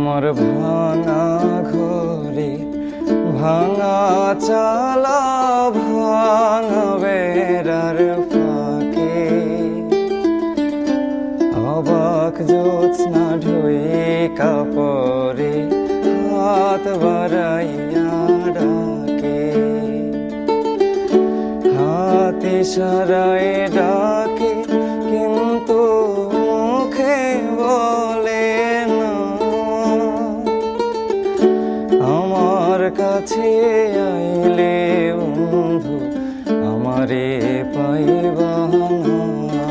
আমার ভাঙা ঘরে ভাঙা চালা ভাঙা বেড়ার ফাঁকে অবাক জ্যোৎস্না ঢুয়ে কাপড়ে হাত বাড়াইয়া ডাকে, হাত ইশারায় ডাকে কিন্তু মুখে বলে না। আমার কাছে আইলে বন্ধু আমারে পাইবা না।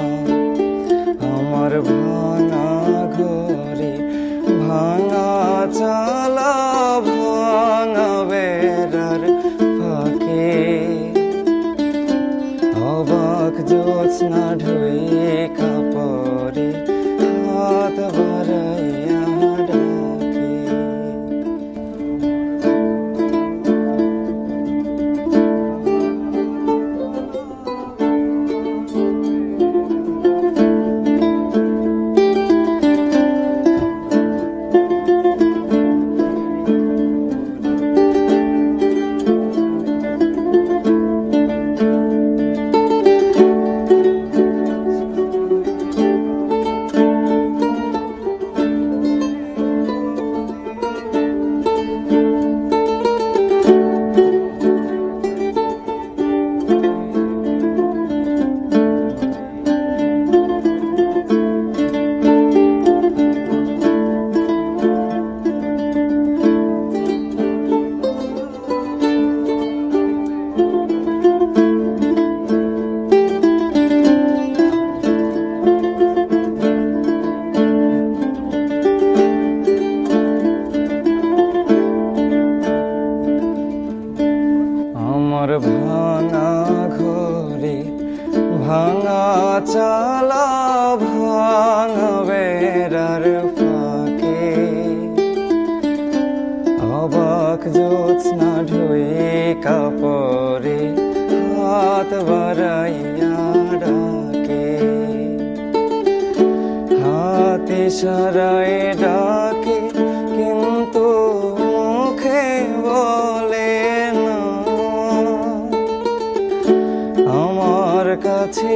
আমার ভাঙা ঘরে ভাঙা চালা ভাঙা বেড়ার ফাঁকে অবাক জ্যোৎস্না ঢুয়ে কাপড়ে হাত বাড়াইয়া ডাকে। আমার ভাঙা ঘরে ভাঙা চালা ভাঙা বেড়ার ফাঁকে অবাক জ্যোৎস্না ঢুয়ে কাপড়ে হাত বাড়াইয়া ডাকে, হাত ইশারায় ডাকে কিন্তু মুখে বলে না। আমার কাছে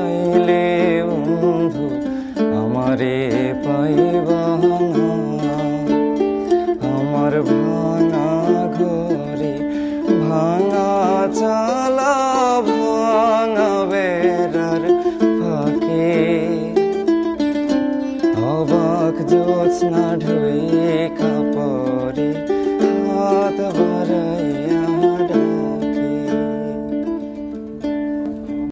আইলে বন্ধু আমারে পাইবা না। আমার ভাঙা ঘরে ভাঙা চালা ভাঙা বেড়ার ফাঁকে অবাক জ্যোৎস্না ঢুয়ে